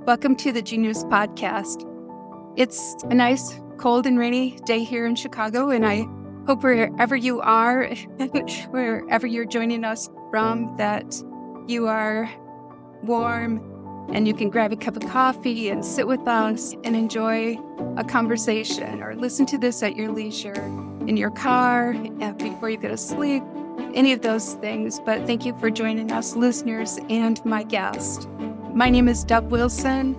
Welcome to the Genius Podcast. It's a nice, cold and rainy day here in Chicago, and I hope wherever you are, wherever you're joining us from, that you are warm and you can grab a cup of coffee and sit with us and enjoy a conversation or listen to this at your leisure, in your car, before you go to sleep, any of those things. But thank you for joining us, listeners, and my guest. My name is Dub Wilson,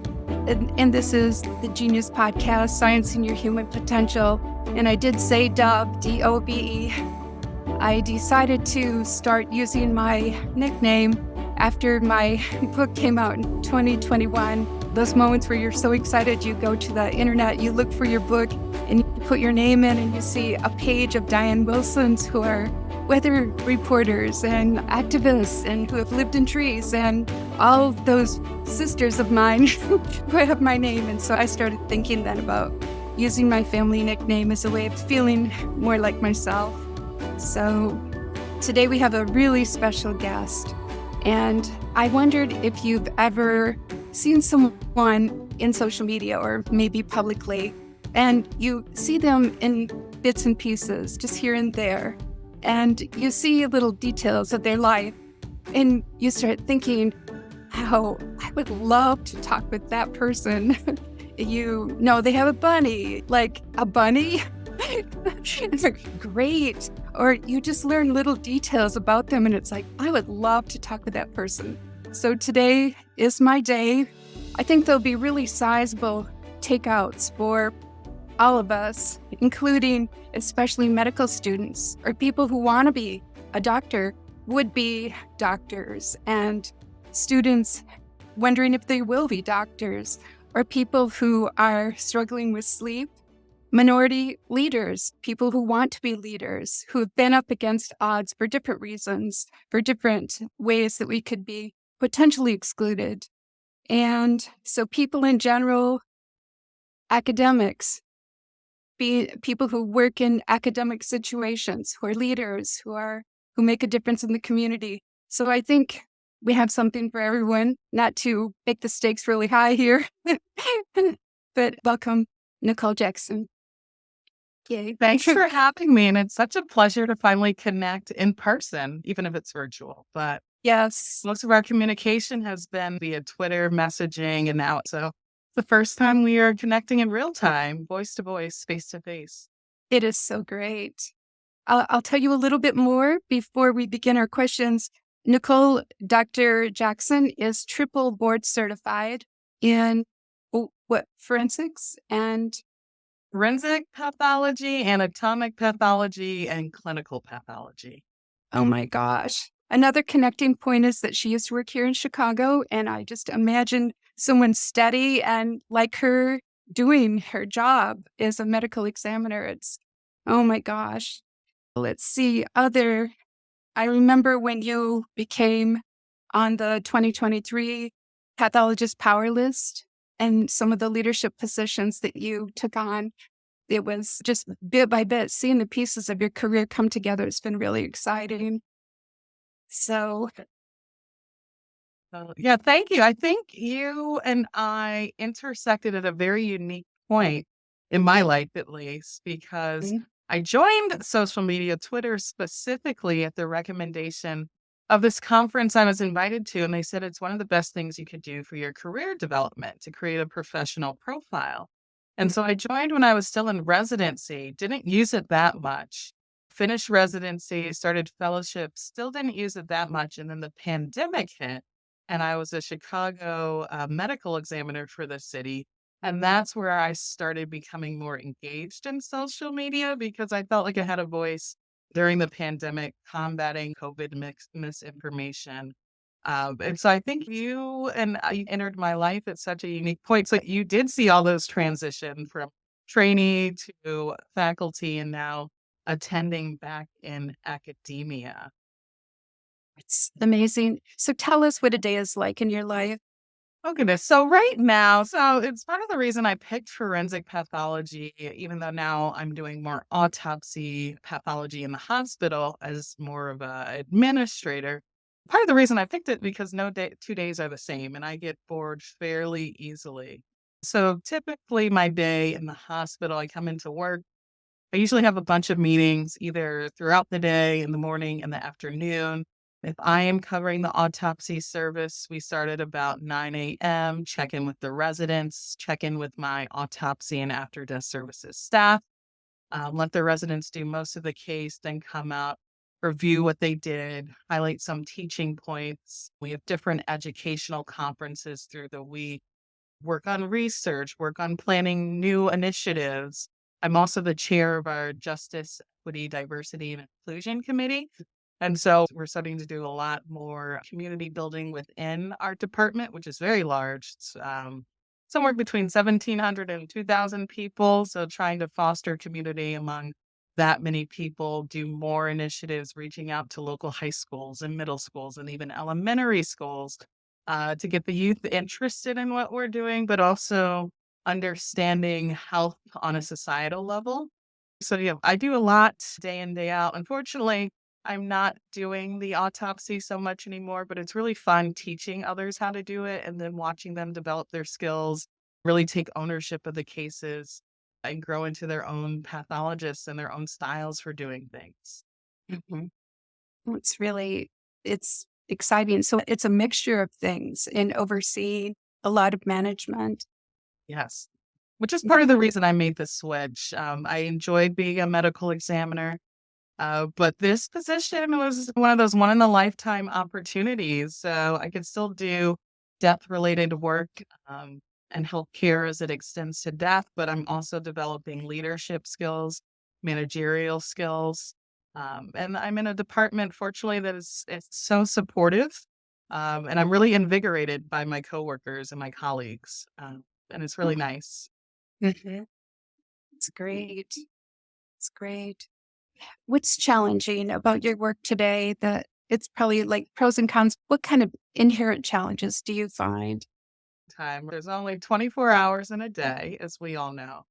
and this is the Genius Podcast, Sciencing Your Human Potential. And I did say Dub, D-O-B-E. I decided to start using my nickname after my book came out in 2021. Those moments where you're so excited, you go to the internet, you look for your book, and you put your name in, and you see a page of Diane Wilsons who are weather reporters and activists and who have lived in trees, and all those sisters of mine who have my name. And so I started thinking then about using my family nickname as a way of feeling more like myself. So today we have a really special guest, and I wondered if you've ever seen someone in social media or maybe publicly, and you see them in bits and pieces, just here and there, and you see little details of their life, and you start thinking, how I would love to talk with that person. You know, they have a bunny, like a bunny. It's like, great. Or you just learn little details about them, and it's like, I would love to talk with that person. So today is my day. I think there'll be really sizable takeouts for all of us, including especially medical students or people who want to be a doctor, would-be doctors, and students wondering if they will be doctors, or people who are struggling with sleep, minority leaders, people who want to be leaders, who have been up against odds for different reasons, for different ways that we could be potentially excluded. And so people in general, academics, people who work in academic situations, who are leaders, who make a difference in the community. So I think we have something for everyone, not to make the stakes really high here. But welcome, Nicole Jackson. Yay. Thanks for having me. And it's such a pleasure to finally connect in person, even if it's virtual. But Yes. most of our communication has been via Twitter, messaging, and now so the first time we are connecting in real time, voice to voice, face to face. It is so great. I'll tell you a little bit more before we begin our questions. Dr. Jackson is triple board certified in forensics and Forensic pathology, anatomic pathology, and clinical pathology. Oh my gosh. Another connecting point is that she used to work here in Chicago, and I just imagine someone steady and like her doing her job as a medical examiner. Oh my gosh. Let's see. I remember when you became on the 2023 Pathologist Power List and some of the leadership positions that you took on. It was just bit by bit, seeing the pieces of your career come together. It's been really exciting. So, yeah, thank you. I think you and I intersected at a very unique point in my life, at least, because I joined social media, Twitter specifically, at the recommendation of this conference I was invited to. And they said it's one of the best things you could do for your career development, to create a professional profile. And so I joined when I was still in residency, didn't use it that much. Finished residency, started fellowship, still didn't use it that much. And then the pandemic hit, and I was a Chicago medical examiner for the city. And that's where I started becoming more engaged in social media, because I felt like I had a voice during the pandemic combating COVID misinformation. And so I think you and I entered my life at such a unique point. So you did see all those transition from trainee to faculty and now attending back in academia. it's amazing. So tell us what a day is like in your life. Oh, goodness. So right now, so it's part of the reason I picked forensic pathology, even though now I'm doing more autopsy pathology in the hospital as more of a administrator. Part of the reason I picked it because no day 2 days are the same, and I get bored fairly easily. So, typically, my day in the hospital, I come into work. I usually have a bunch of meetings either throughout the day, in the morning, in the afternoon. If I am covering the autopsy service, we start at about 9 a.m., check in with the residents, check in with my autopsy and after death services staff, let the residents do most of the case, then come out, review what they did, highlight some teaching points. We have different educational conferences through the week, work on research, work on planning new initiatives. I'm also the chair of our Justice, Equity, Diversity, and Inclusion Committee. And so we're starting to do a lot more community building within our department, which is very large. It's somewhere between 1,700 and 2,000 people. So trying to foster community among that many people, do more initiatives, reaching out to local high schools and middle schools and even elementary schools to get the youth interested in what we're doing, but also understanding health on a societal level. So, yeah, I do a lot day in, day out. Unfortunately, I'm not doing the autopsy so much anymore, but it's really fun teaching others how to do it and then watching them develop their skills, really take ownership of the cases and grow into their own pathologists and their own styles for doing things. Mhm. It's really it's exciting. So it's a mixture of things in overseeing a lot of management. Yes. Which is part of the reason I made the switch. I enjoyed being a medical examiner. But this position was one of those one in a lifetime opportunities. So I could still do death related work and healthcare as it extends to death, but I'm also developing leadership skills, managerial skills. And I'm in a department, fortunately, that is it's so supportive. And I'm really invigorated by my coworkers and my colleagues. And it's really nice. Mhm. It's great. It's great. What's challenging about your work today that it's probably like pros and cons? What kind of inherent challenges do you find? Time. There's only 24 hours in a day, as we all know.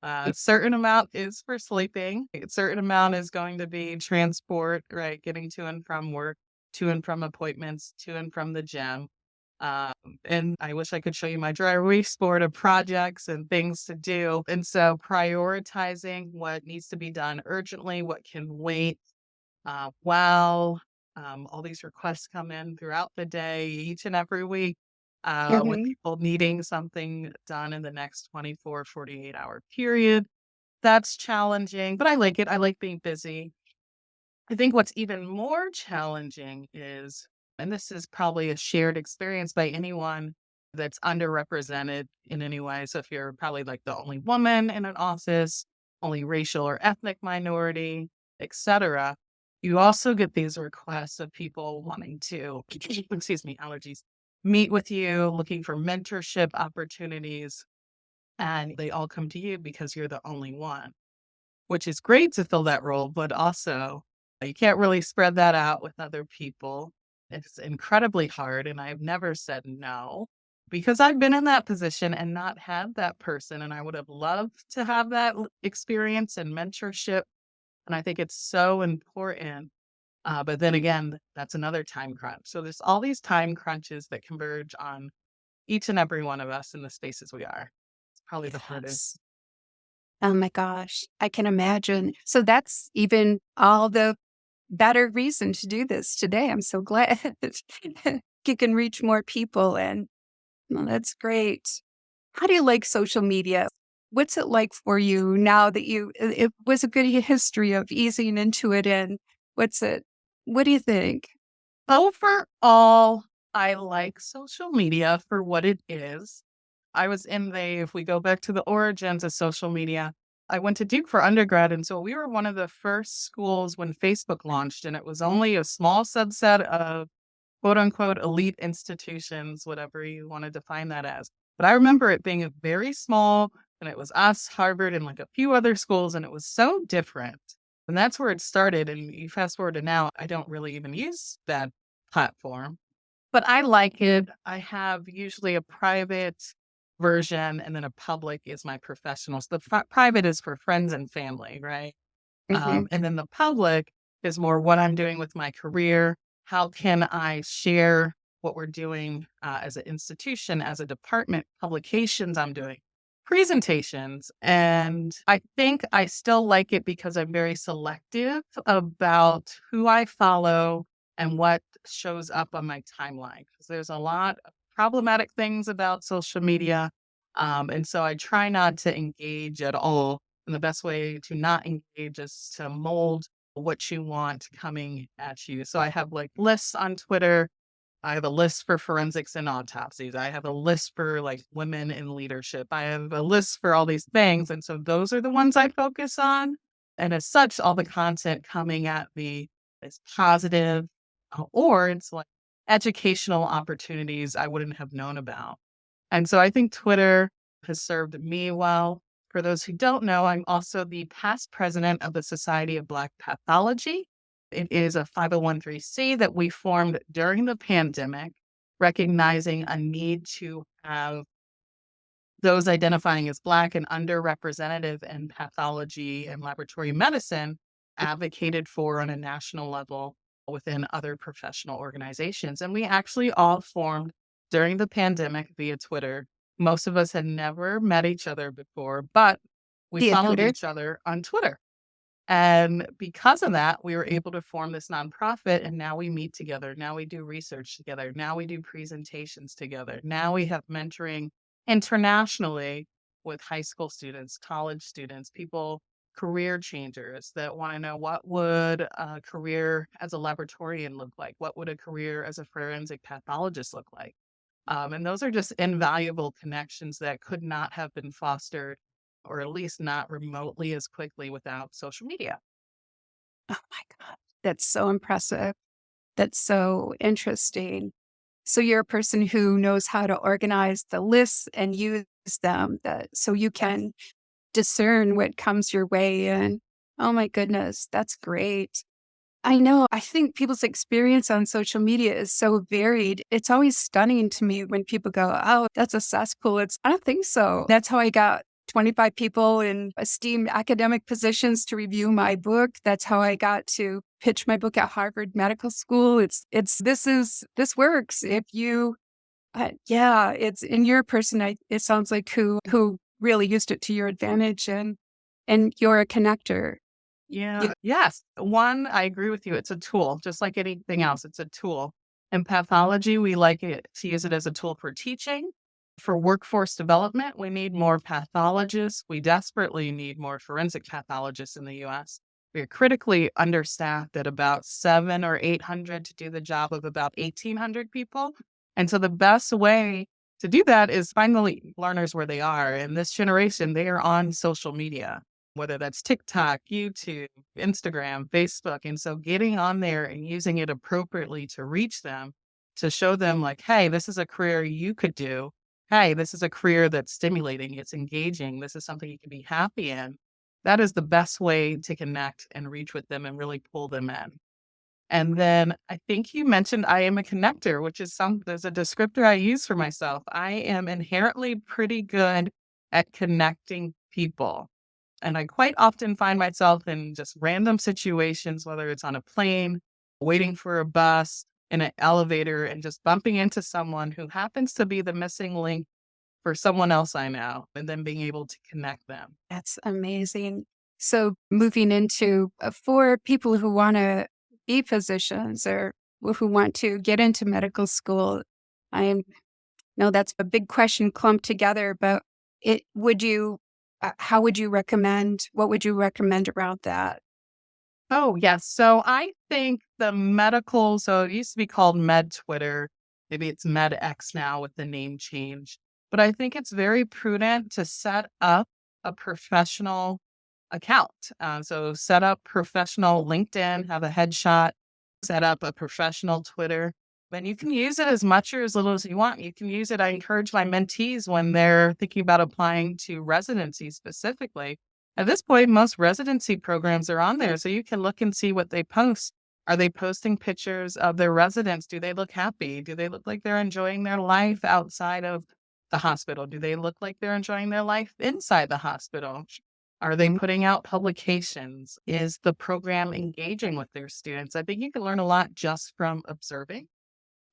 A certain amount is for sleeping. A certain amount is going to be transport, right? Getting to and from work, to and from appointments, to and from the gym. Um, and I wish I could show you my dry erase board of projects and things to do. And so prioritizing what needs to be done urgently, what can wait, while all these requests come in throughout the day, each and every week, with Mhm. people needing something done in the next 24, 48-hour period. That's challenging, but I like it. I like being busy. I think what's even more challenging is, and this is probably a shared experience by anyone that's underrepresented in any way. So if you're probably like the only woman in an office, only racial or ethnic minority, etc., you also get these requests of people wanting to, excuse me, allergies, meet with you, looking for mentorship opportunities, and they all come to you because you're the only one, which is great to fill that role, but also you can't really spread that out with other people. It's incredibly hard, and I've never said no because I've been in that position and not had that person, and I would have loved to have that experience and mentorship, and I think it's so important. But then again, that's another time crunch. So there's all these time crunches that converge on each and every one of us in the spaces we are. It's probably the Yes. hardest. Oh my gosh, I can imagine. So that's even all the better reason to do this today. I'm so glad that you can reach more people and well, that's great. How do you like social media? What's it like for you now that it was a good history of easing into it and what's it what do you think? Overall, I like social media for what it is. I was in the if we go back to the origins of social media, I went to Duke for undergrad, and so we were one of the first schools when Facebook launched, and it was only a small subset of quote unquote elite institutions, whatever you want to define that as. But I remember it being a very small, and it was us, Harvard, and like a few other schools, and it was so different. And that's where it started. And you fast forward to now, I don't really even use that platform, but I like it. I have usually a private version, and then a public is my professional. So the private is for friends and family, right? Mhm. And then the public is more what I'm doing with my career, how can I share what we're doing as an institution, as a department, publications I'm doing, presentations. And I think I still like it because I'm very selective about who I follow and what shows up on my timeline. Because there's a lot of problematic things about social media. And so I try not to engage at all. And the best way to not engage is to mold what you want coming at you. So I have like lists on Twitter. I have a list for forensics and autopsies. I have a list for like women in leadership. I have a list for all these things. And so those are the ones I focus on. And as such, all the content coming at me is positive, or it's like educational opportunities I wouldn't have known about. And so I think Twitter has served me well. For those who don't know, I'm also the past president of the Society of Black Pathology. It is a 501(c) that we formed during the pandemic, recognizing a need to have those identifying as Black and underrepresented in pathology and laboratory medicine advocated for on a national level within other professional organizations. And we actually all formed during the pandemic via Twitter. Most of us had never met each other before, but we Via followed Twitter. each other on Twitter. And because of that, we were able to form this nonprofit. And now we meet together. Now we do research together. Now we do presentations together. Now we have mentoring internationally with high school students, college students, people, career changers that want to know what would a career as a laboratorian look like? What would a career as a forensic pathologist look like? And those are just invaluable connections that could not have been fostered, or at least not remotely as quickly without social media. Oh my God. That's so impressive. That's so interesting. So you're a person who knows how to organize the lists and use them so you can discern what comes your way. And oh my goodness, that's great. I know. I think people's experience on social media is so varied. It's always stunning to me when people go, "Oh, that's a cesspool." I don't think so. That's how I got 25 people in esteemed academic positions to review my book. That's how I got to pitch my book at Harvard Medical School. This works if you, yeah, it's in your person. It sounds like who really used it to your advantage, and you're a connector. Yeah. Yes. One, I agree with you. It's a tool, just like anything else. It's a tool. In pathology, we like it to use it as a tool for teaching. For workforce development, we need more pathologists. We desperately need more forensic pathologists in the US. We are critically understaffed at about 700 or 800 to do the job of about 1,800 people. And so the best way to do that is find the learners where they are. In this generation, they are on social media, whether that's TikTok, YouTube, Instagram, Facebook. And so getting on there and using it appropriately to reach them, to show them like, hey, this is a career you could do. Hey, this is a career that's stimulating, it's engaging. This is something you can be happy in. That is the best way to connect and reach with them and really pull them in. And then I think you mentioned I am a connector, which is there's a descriptor I use for myself. I am inherently pretty good at connecting people. And I quite often find myself in just random situations, whether it's on a plane, waiting for a bus, in an elevator, and just bumping into someone who happens to be the missing link for someone else I know, and then being able to connect them. That's amazing. So moving into for people who want to be physicians or who want to get into medical school, I know that's a big question clumped together, but how would you recommend, what would you recommend around that? Oh, yes. So I think so it used to be called Med Twitter. Maybe it's Med X now with the name change. But I think it's very prudent to set up a professional account. So set up professional LinkedIn, have a headshot, set up a professional Twitter. And you can use it as much or as little as you want. You can use it. I encourage my mentees when they're thinking about applying to residency specifically. At this point, most residency programs are on there, so you can look and see what they post. Are they posting pictures of their residents? Do they look happy? Do they look like they're enjoying their life outside of the hospital? Do they look like they're enjoying their life inside the hospital? Are they putting out publications? Is the program engaging with their students? I think you can learn a lot just from observing.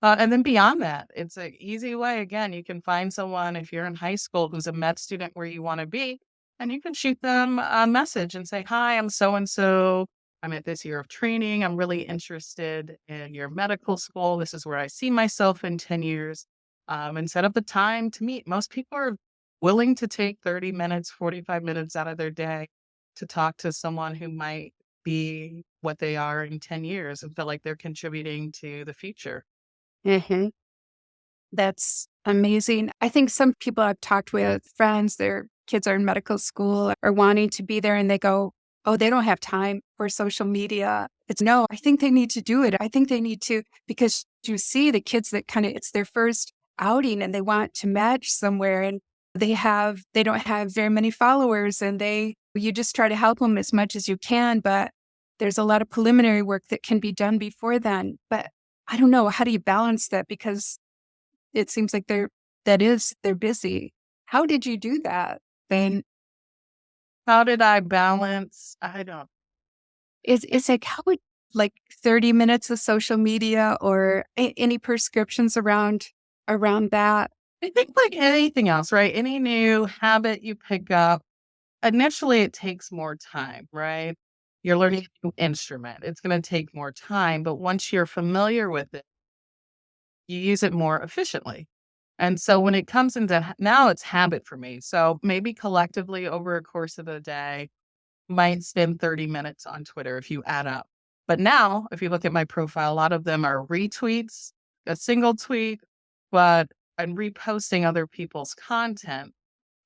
And then beyond that, it's an easy way. Again, you can find someone if you're in high school who's a med student where you want to be, and you can shoot them a message and say, "Hi, I'm so and so. I'm at this year of training. I'm really interested in your medical school. This is where I see myself in 10 years." And set up the time to meet. Most people are willing to take 30 minutes, 45 minutes out of their day to talk to someone who might be what they are in 10 years and feel like they're contributing to the future. Hmm. That's amazing. I think some people I've talked with, friends, their kids are in medical school or wanting to be there, and they go, "Oh, they don't have time for social media." It's no, I think they need to do it. I think they need to, because you see the kids that kind of, it's their first outing and they want to match somewhere, and they don't have very many followers, and you just try to help them as much as you can. But there's a lot of preliminary work that can be done before then. But I don't know, how do you balance that? Because it seems like they're busy. How did you do that then? How did I balance? I don't Is like, how would, like, 30 minutes of social media or any prescriptions around that? I think like anything else, right? Any new habit you pick up, initially it takes more time, right? You're learning a new instrument. It's going to take more time, but once you're familiar with it, you use it more efficiently. And so when it comes into now it's habit for me. So maybe collectively over a course of a day, might spend 30 minutes on Twitter if you add up. But now, if you look at my profile, a lot of them are retweets, a single tweet, but I'm reposting other people's content.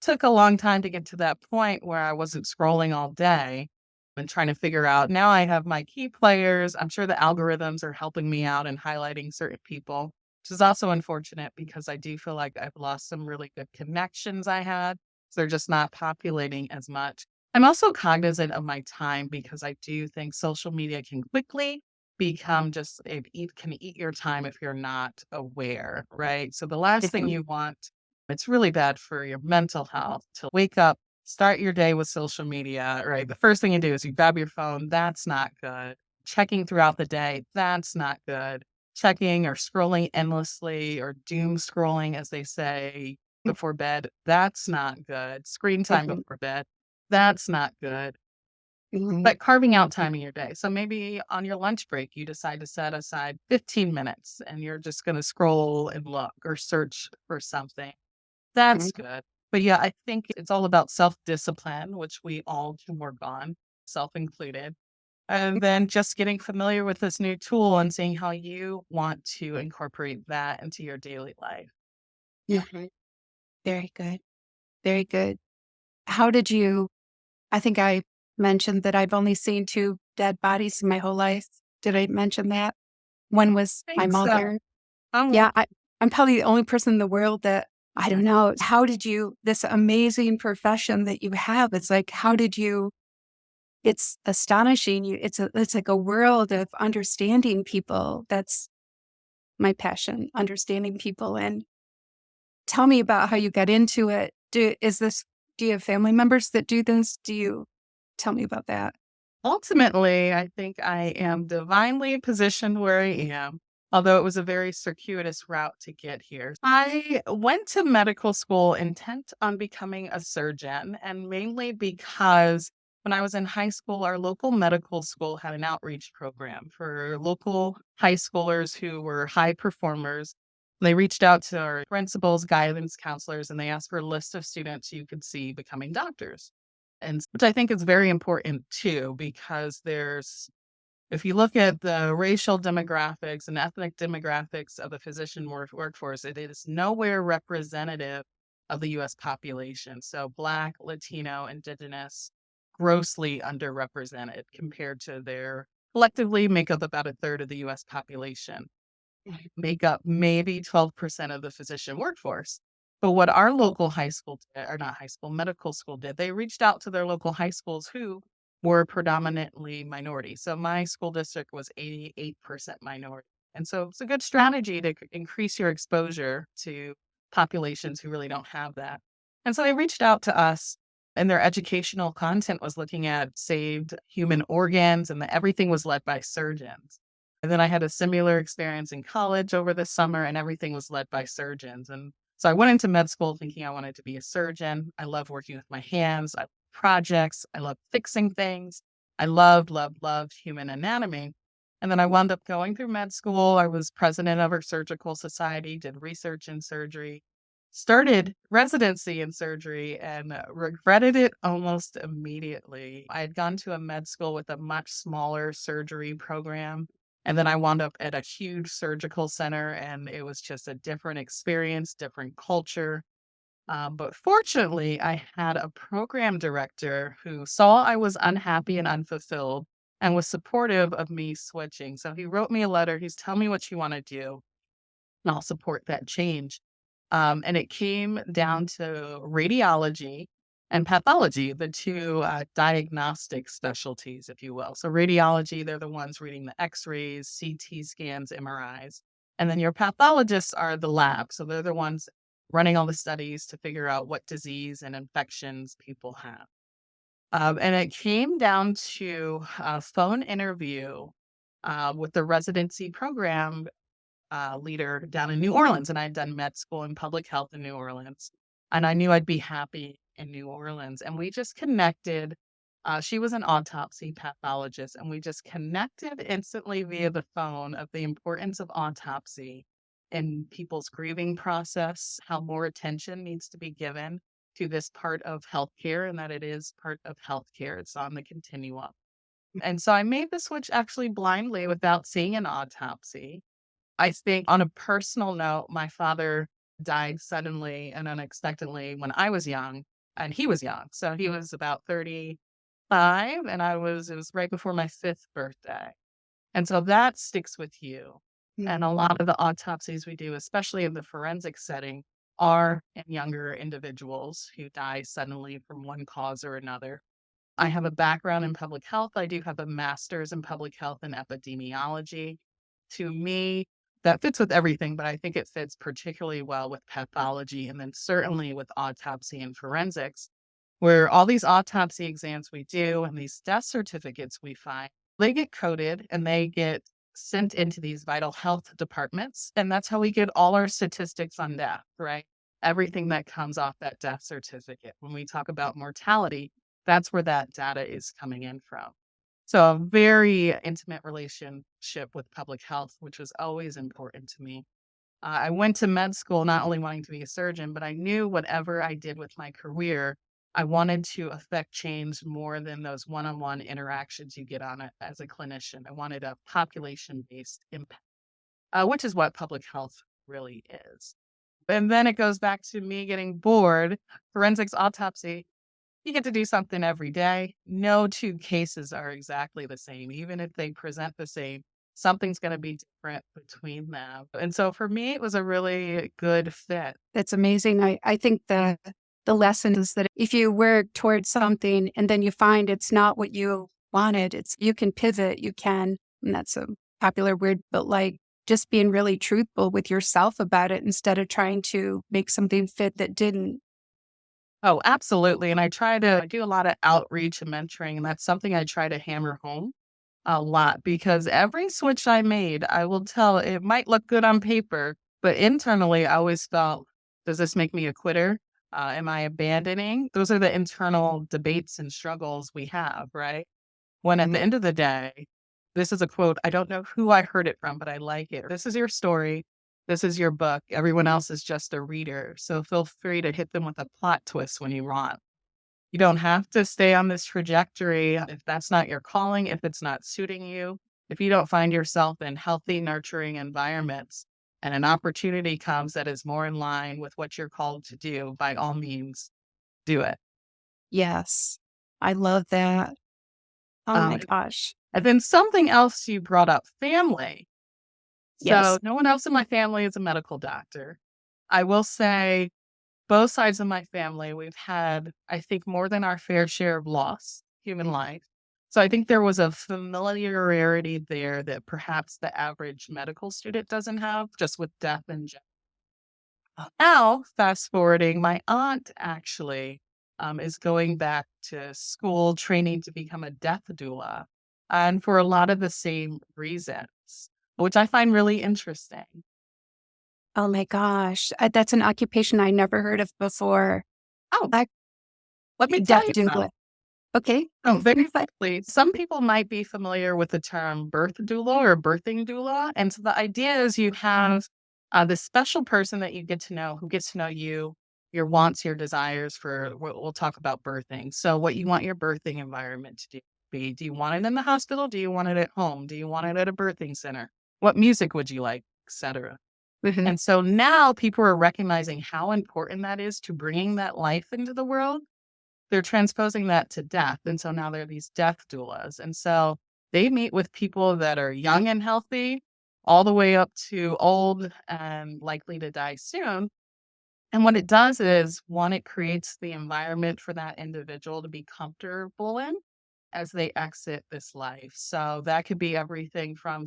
Took a long time to get to that point where I wasn't scrolling all day and trying to figure out. Now I have my key players. I'm sure the algorithms are helping me out and highlighting certain people, which is also unfortunate because I do feel like I've lost some really good connections I had. So they're just not populating as much. I'm also cognizant of my time because I do think social media can quickly become just can eat your time if you're not aware, right? So the last thing Mhm, you want, it's really bad for your mental health to wake up, start your day with social media, right? The first thing you do is you grab your phone. That's not good. Checking throughout the day. That's not good. Checking or scrolling endlessly or doom scrolling, as they say, before bed. That's not good. Screen time mhm, before bed. That's not good. mhm, But carving out time in your day. So maybe on your lunch break, you decide to set aside 15 minutes and you're just going to scroll and look or search for something. mhm, That's good. But yeah, I think it's all about self discipline, which we all can work on, self included. And then just getting familiar with this new tool and seeing how you want to incorporate that into your daily life. mhm. Very good. Very good. How did you I think I mentioned that I've only seen 2 dead bodies in my whole life. Did I mention that? One was my Thanks. mother. Um, Yeah, I'm probably the only person in the world that I don't know, how did you, this amazing profession that you have, it's like, how did you, it's astonishing. It's like a world of understanding people. That's my passion, understanding people. And tell me about how you got into it. Do you have family members that do this? Do you tell me about that? Ultimately, I think I am divinely positioned where I am, although it was a very circuitous route to get here. I went to medical school intent on becoming a surgeon, and mainly because when I was in high school, our local medical school had an outreach program for local high schoolers who were high performers. They reached out to our principals, guidance counselors, and they asked for a list of students you could see becoming doctors. And which I think is very important too, because if you look at the racial demographics and ethnic demographics of the physician workforce, it is nowhere representative of the US population. So Black, Latino, Indigenous, grossly underrepresented compared to their collectively make up about a third of the US population, make up maybe 12% of the physician workforce. But what our local high school did, or not high school, medical school did, they reached out to their local high schools who were predominantly minority. So my school district was 88% minority. And so it's a good strategy to increase your exposure to populations who really don't have that. And so they reached out to us and their educational content was looking at saved human organs, and everything was led by surgeons. And then I had a similar experience in college over the summer, and everything was led by surgeons. And so I went into med school thinking I wanted to be a surgeon. I love working with my hands. I love projects. I love fixing things. I loved human anatomy. And then I wound up going through med school. I was president of our surgical society, did research in surgery, started residency in surgery, and regretted it almost immediately. I had gone to a med school with a much smaller surgery program. And then I wound up at a huge surgical center, and it was just a different experience, different culture. But fortunately, I had a program director who saw I was unhappy and unfulfilled and was supportive of me switching. So he wrote me a letter. He's tell me what you want to do, and I'll support that change. And it came down to radiology and pathology, the two diagnostic specialties, if you will. So, radiology, they're the ones reading the x rays, CT scans, MRIs. And then your pathologists are the lab. So, they're the ones running all the studies to figure out what disease and infections people have. And it came down to a phone interview with the residency program leader down in New Orleans, and I'd done med school in public health in New Orleans, and I knew I'd be happy in New Orleans. And we just connected. She was an autopsy pathologist, and we just connected instantly via the phone of the importance of autopsy in people's grieving process, how more attention needs to be given to this part of healthcare, and that it is part of healthcare. It's on the continuum. And so I made the switch actually blindly without seeing an autopsy. I think on a personal note, my father died suddenly and unexpectedly when I was young, and he was young. So he was about 35, and it was right before my fifth birthday. And so that sticks with you. And a lot of the autopsies we do, especially in the forensic setting, are in younger individuals who die suddenly from one cause or another. I have a background in public health. I do have a master's in public health and epidemiology. To me, that fits with everything, but I think it fits particularly well with pathology and then certainly with autopsy and forensics, where all these autopsy exams we do and these death certificates we find, they get coded and they get sent into these vital health departments. And that's how we get all our statistics on death, right? Everything that comes off that death certificate. When we talk about mortality, that's where that data is coming in from. So a very intimate relationship with public health, which was always important to me. I went to med school not only wanting to be a surgeon, but I knew whatever I did with my career, I wanted to affect change more than those one-on-one interactions you get on it as a clinician. I wanted a population-based impact, which is what public health really is. And then it goes back to me getting bored. Forensics autopsy, you get to do something every day. No two cases are exactly the same. Even if they present the same, something's going to be different between them. And so for me, it was a really good fit. That's amazing. I think the lesson is that if you work towards something and then you find it's not what you wanted, you can pivot, you can, and that's a popular word, but like just being really truthful with yourself about it instead of trying to make something fit that didn't. Oh, absolutely. And I do a lot of outreach and mentoring, and that's something I try to hammer home a lot because every switch I made, I will tell it might look good on paper, but internally, I always felt, does this make me a quitter? Am I abandoning? Those are the internal debates and struggles we have, right? When at the end of the day, this is a quote. I don't know who I heard it from, but I like it. This is your story. This is your book. Everyone else is just a reader. So feel free to hit them with a plot twist when you want. You don't have to stay on this trajectory if that's not your calling, if it's not suiting you, if you don't find yourself in healthy, nurturing environments, and an opportunity comes that is more in line with what you're called to do, by all means, do it. Yes, I love that. Oh my Um, gosh. and then something else you brought up, family. So Yes. no one else in my family is a medical doctor. I will say both sides of my family, we've had, I think, more than our fair share of loss, human life. So I think there was a familiarity there that perhaps the average medical student doesn't have, just with death in general. Now, fast forwarding, my aunt actually is going back to school, training to become a death doula, and for a lot of the same reasons, which I find really interesting. Oh my gosh. That's an occupation I never heard of before. Oh, I let me tell death you doula. something. Okay. Oh, very quickly, some people might be familiar with the term birth doula or birthing doula. And so the idea is you have this special person that you get to know who gets to know you, your wants, your desires for what we'll talk about birthing. So, what you want your birthing environment to be. Do you want it in the hospital? Do you want it at home? Do you want it at a birthing center? What music would you like, etc. Mhm, And so now people are recognizing how important that is to bringing that life into the world. They're transposing that to death, and so now there are these death doulas, and so they meet with people that are young and healthy, all the way up to old and likely to die soon, and what it does is, 1, it creates the environment for that individual to be comfortable in as they exit this life. So that could be everything from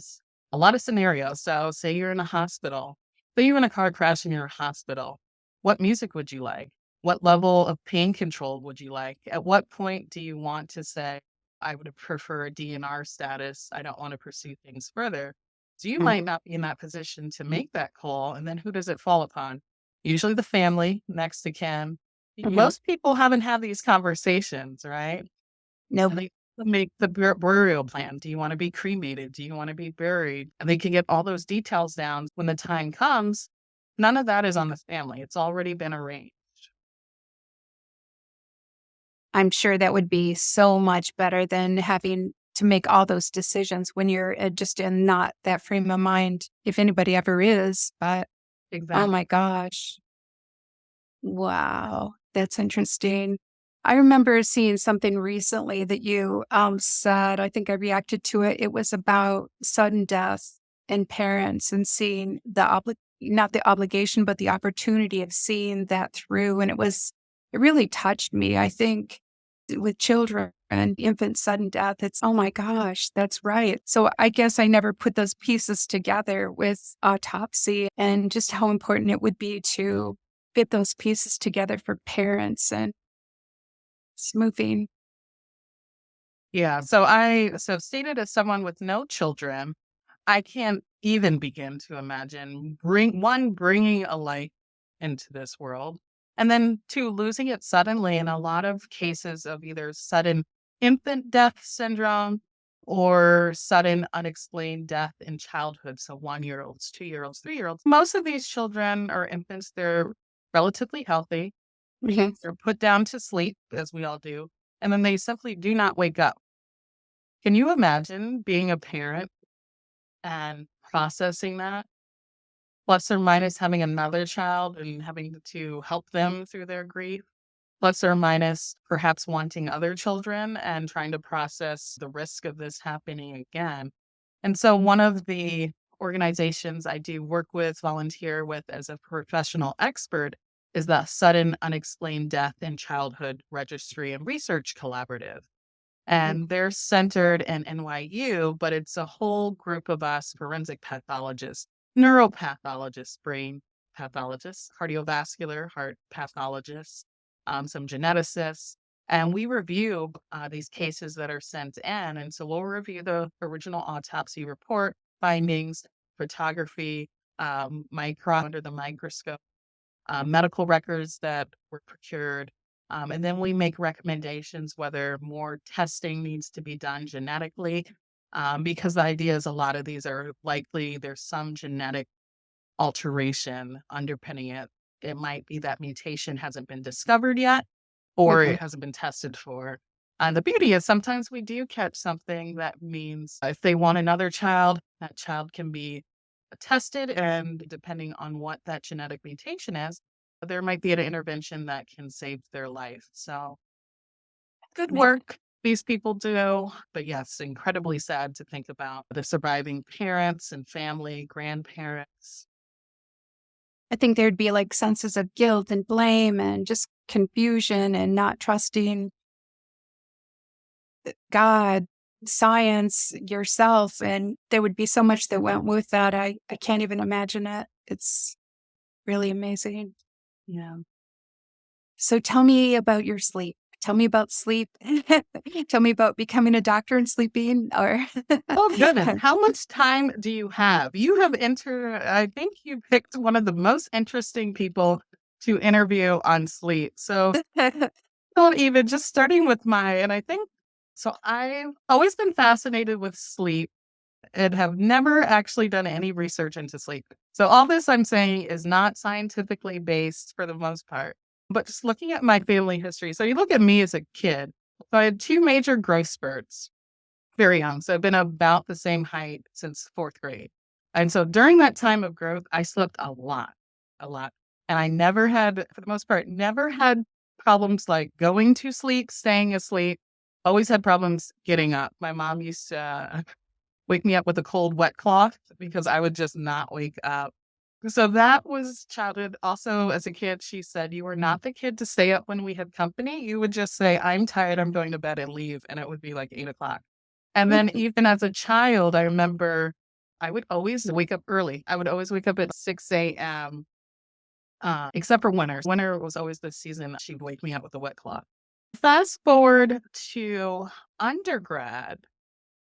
a lot of scenarios. So, say you're in a hospital, say you're in a car crash and you're in a hospital. What music would you like? What level of pain control would you like? At what point do you want to say, I would prefer a DNR status? I don't want to pursue things further. So you mm, might not be in that position to make that call. And then who does it fall upon? Usually the family, next to kin. mhm. Most people haven't had these conversations, right? Nope. And they make the burial plan. Do you wanna be cremated? Do you wanna be buried? And they can get all those details down when the time comes. None of that is on the family. It's already been arranged. I'm sure that would be so much better than having to make all those decisions when you're just in not that frame of mind, if anybody ever is. But oh Exactly. my gosh. Wow, that's interesting. I remember seeing something recently that you said. I think I reacted to it. It was about sudden death in parents and seeing not the obligation, but the opportunity of seeing that through. And it really touched me. I think with children and infant sudden death, it's, oh my gosh, that's right. So I guess I never put those pieces together with autopsy and just how important it would be to fit those pieces together for parents and it's moving. Yeah, so stated as someone with no children, I can't even begin to imagine bringing a life into this world, and then 2, losing it suddenly in a lot of cases of either sudden infant death syndrome or sudden unexplained death in childhood. So 1-year-olds, 2-year-olds, 3-year-olds. Most of these children or infants, they're relatively healthy. Mhm. They're put down to sleep, as we all do, and then they simply do not wake up. Can you imagine being a parent and processing that? Plus or minus having another child and having to help them through their grief? Plus or minus perhaps wanting other children and trying to process the risk of this happening again. And so one of the organizations I do work with, volunteer with as a professional expert is the Sudden Unexplained Death in Childhood Registry and Research Collaborative. And they're centered in NYU, but it's a whole group of us forensic pathologists, neuropathologists, brain pathologists, cardiovascular heart pathologists, some geneticists. And we review these cases that are sent in. And so we'll review the original autopsy report, findings, photography, micro under the microscope, medical records that were procured. And then we make recommendations whether more testing needs to be done genetically, because the idea is a lot of these are likely there's some genetic alteration underpinning it. It might be that mutation hasn't been discovered yet, or Mhm. it hasn't been tested for. And the beauty is sometimes we do catch something that means if they want another child, that child can be tested. And depending on what that genetic mutation is, there might be an intervention that can save their life. So good Man, work these people do. But yes, incredibly sad to think about the surviving parents and family, grandparents. I think there'd be like senses of guilt and blame and just confusion and not trusting God, science, yourself. And there would be so much that went with that. I can't even imagine it. It's really amazing. Yeah. So tell me about your sleep. Tell me about sleep. Tell me about becoming a doctor and sleeping or Oh, goodness. How much time do you have? I think you picked one of the most interesting people to interview on sleep. So, not even just starting with and I think, so I've always been fascinated with sleep and have never actually done any research into sleep. So, all this I'm saying is not scientifically based for the most part, but just looking at my family history. So, you look at me as a kid. So, I had two major growth spurts very young. So I've been about the same height since fourth grade. And so during that time of growth, I slept a lot, a lot. And I never had, for the most part, never had problems like going to sleep, staying asleep. Always had problems getting up. My mom used to wake me up with a cold, wet cloth because I would just not wake up. So that was childhood. Also, as a kid, she said, "You were not the kid to stay up when we had company. You would just say, 'I'm tired, I'm going to bed,' and leave." And it would be like 8 o'clock. And then even as a child, I remember I would always wake up early. I would always wake up at 6 a.m., except for winter. Winter was always the season that she'd wake me up with a wet cloth. Fast forward to undergrad,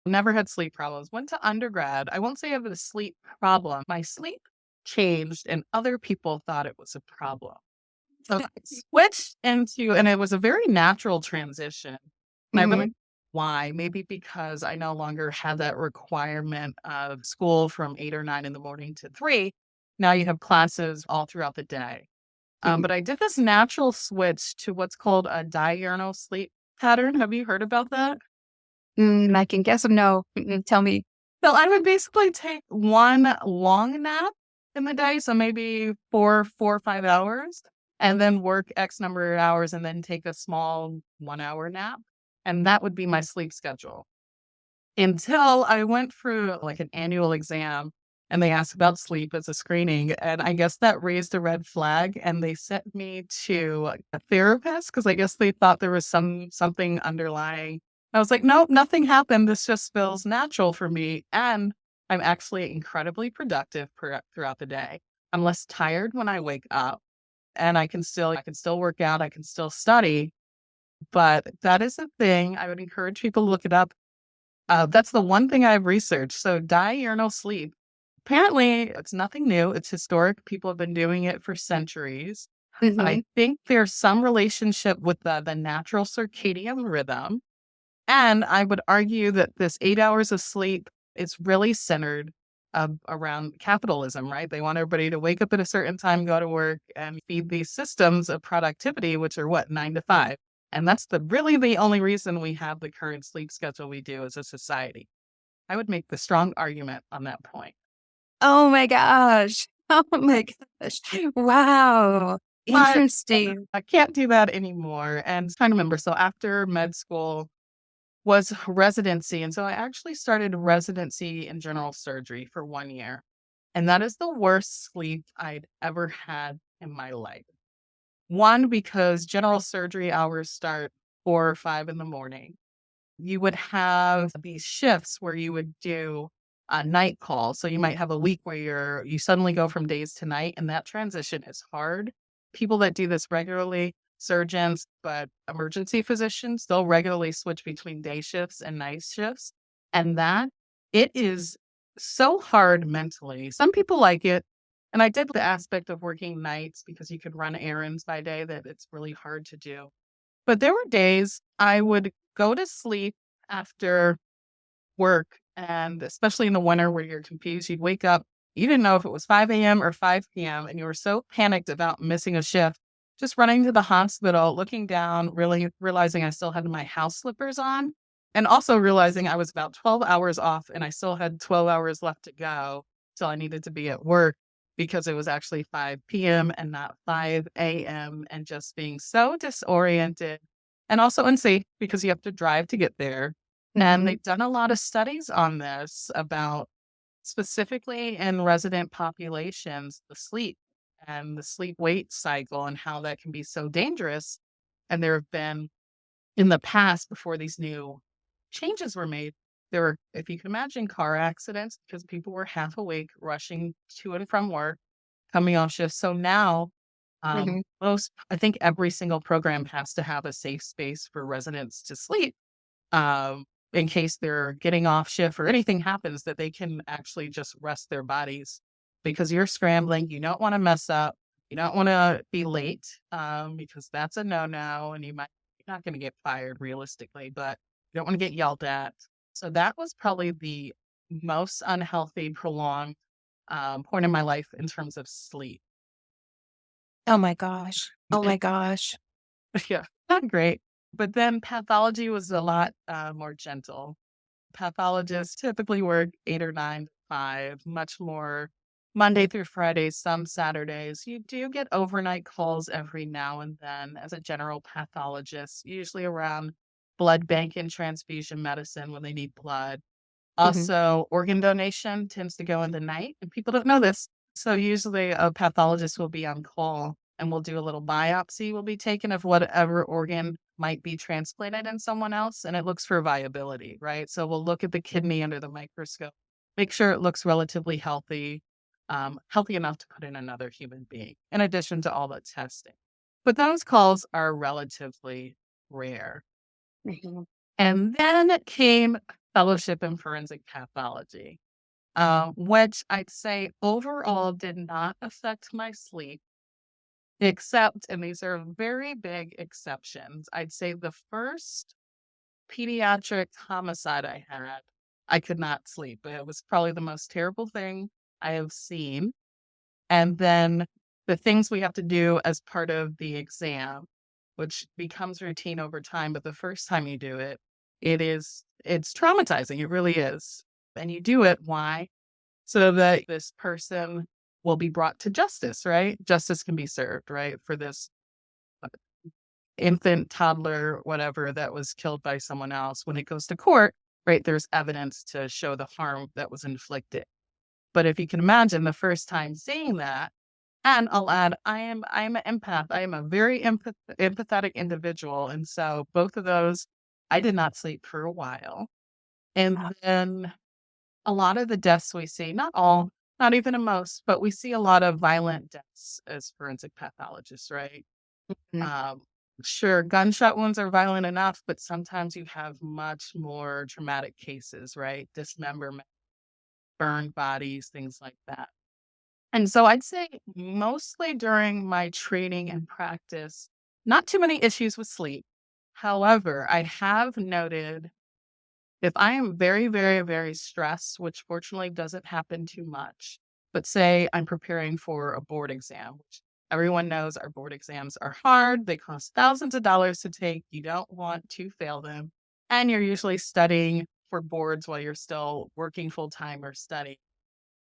never had sleep problems. Went to undergrad. I won't say I have a sleep problem. My sleep changed, and other people thought it was a problem. So I switched and it was a very natural transition. And I really Mhm. why? Maybe because I no longer have that requirement of school from 8 or 9 in the morning to 3. Now you have classes all throughout the day. Mhm. But I did this natural switch to what's called a diurnal sleep pattern. Have you heard about that? I can guess no. Tell me. So I would basically take one long nap in the day, so maybe 4 or 5 hours, and then work X number of hours and then take a small 1 hour nap. And that would be my sleep schedule until I went through like an annual exam and they asked about sleep as a screening. And I guess that raised a red flag and they sent me to a therapist because I guess they thought there was something underlying. I was like, nope, nothing happened. This just feels natural for me. And I'm actually incredibly productive throughout the day. I'm less tired when I wake up and I can still work out, I can still study. But that is a thing. I would encourage people to look it up. That's the one thing I've researched. So diurnal sleep, apparently it's nothing new. It's historic. People have been doing it for centuries. I Mhm. think there's some relationship with the natural circadian rhythm. And I would argue that this 8 hours of sleep is really centered around capitalism, right? They want everybody to wake up at a certain time, go to work, and feed these systems of productivity, which are what, 9 to 5. And that's really the only reason we have the current sleep schedule we do as a society. I would make the strong argument on that point. Oh my gosh. Oh my gosh. Wow. But Interesting. I can't do that anymore. And trying to remember. So after med school, was residency. And so I actually started residency in general surgery for 1 year. And that is the worst sleep I'd ever had in my life. One, because general surgery hours start 4 or 5 in the morning. You would have these shifts where you would do a night call. So you might have a week where you suddenly go from days to night, and that transition is hard. People that do this regularly, surgeons, but emergency physicians, they'll regularly switch between day shifts and night shifts. And that it is so hard mentally. Some people like it. And I did the aspect of working nights because you could run errands by day that it's really hard to do. But there were days I would go to sleep after work, and especially in the winter where you're confused, you'd wake up, you didn't know if it was 5 a.m. or 5 p.m., and you were so panicked about missing a shift, just running to the hospital, looking down, really realizing I still had my house slippers on, and also realizing I was about 12 hours off and I still had 12 hours left to go till I needed to be at work because it was actually 5 p.m. and not 5 a.m. and just being so disoriented and also unsafe because you have to drive to get there. And Mhm. they've done a lot of studies on this about specifically in resident populations, the sleep and the sleep wake cycle and how that can be so dangerous. And there have been in the past, before these new changes were made, there were, if you can imagine, car accidents because people were half awake, rushing to and from work, coming off shift. So now Mhm. I think every single program has to have a safe space for residents to sleep, um, in case they're getting off shift or anything happens that they can actually just rest their bodies because you're scrambling. You don't want to mess up. You don't want to be late, because that's a no-no and you're not going to get fired realistically, but you don't want to get yelled at. So that was probably the most unhealthy, prolonged point in my life in terms of sleep. Oh my gosh. Oh my gosh. Yeah, not great. But then pathology was a lot more gentle. Pathologists typically work 8 or 9 to 5, much more Monday through Friday, some Saturdays. You do get overnight calls every now and then as a general pathologist, usually around blood bank and transfusion medicine when they need blood. Mhm. Also, organ donation tends to go in the night, and people don't know this. So usually a pathologist will be on call and we'll do a little biopsy will be taken of whatever organ might be transplanted in someone else, and it looks for viability, right? So we'll look at the kidney under the microscope, make sure it looks relatively healthy, healthy enough to put in another human being, in addition to all the testing. But those calls are relatively rare. Mhm. And then came fellowship in forensic pathology, which I'd say overall did not affect my sleep, except, and these are very big exceptions. I'd say the first pediatric homicide I had, I could not sleep. It was probably the most terrible thing I have seen. And then the things we have to do as part of the exam, which becomes routine over time, but the first time you do it, it's traumatizing. It really is. And you do it, why? So that this person will be brought to justice, right? Justice can be served, right? For this uh, infant, toddler, whatever that was killed by someone else. When it goes to court, right, there's evidence to show the harm that was inflicted. But if you can imagine the first time seeing that, and I'll add, I am an empath. I am a very empathetic individual, and so both of those, I did not sleep for a while. And then a lot of the deaths we see, not all, not even in most, but we see a lot of violent deaths as forensic pathologists, right? Mhm. Um, sure, gunshot wounds are violent enough, but sometimes you have much more traumatic cases, right? Dismemberment, burned bodies, things like that. And so I'd say mostly during my training and practice, not too many issues with sleep. However, I have noted if I am very, very, very stressed, which fortunately doesn't happen too much, but say I'm preparing for a board exam, which everyone knows our board exams are hard. They cost thousands of dollars to take. You don't want to fail them. And you're usually studying for boards while you're still working full time or studying.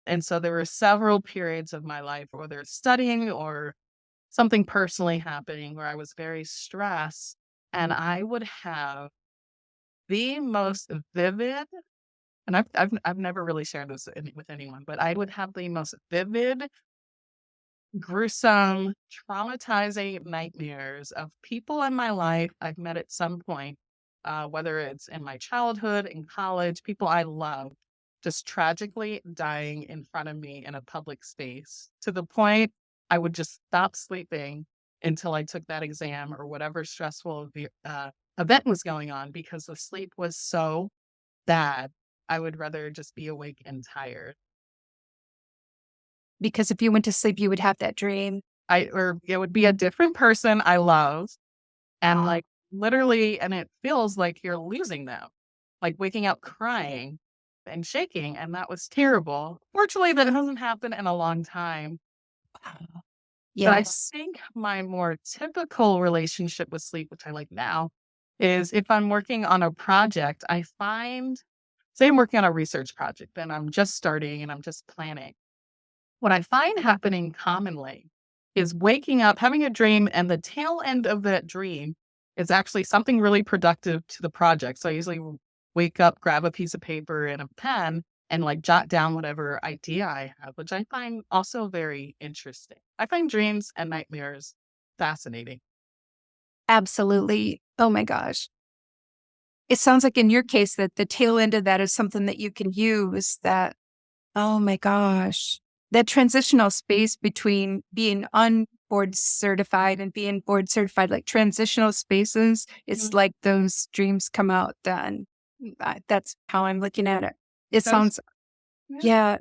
And so there were several periods of my life, whether it's studying or something personally happening, where I was very stressed. And I would have the most vivid, and I've never really shared this with anyone, but I would have the most vivid, gruesome, traumatizing nightmares of people in my life I've met at some point, whether it's in my childhood, in college, people I love, just tragically dying in front of me in a public space to the point I would just stop sleeping until I took that exam or whatever stressful event was going on because the sleep was so bad. I would rather just be awake and tired. Because if you went to sleep, you would have that dream. Or it would be a different person I love, and, like, literally and it feels like you're losing them, like, waking up crying and shaking, and that was terrible. Fortunately, that hasn't happened in a long time, but I Yes. think my more typical relationship with sleep, which I like now, is if I'm working on a project, I find say I'm working on a research project and I'm just starting and I'm just planning. What I find happening commonly is waking up, having a dream, and the tail end of that dream is actually something really productive to the project. So I usually wake up, grab a piece of paper and a pen, and like jot down whatever idea I have, which I find also very interesting. I find dreams and nightmares fascinating. Absolutely. Oh my gosh. It sounds like in your case that the tail end of that is something that you can use that, oh my gosh, that transitional space between being board certified, and being board certified, like transitional spaces, it's like those dreams come out then. That's how I'm looking at it. It Those, sounds, yeah. yeah.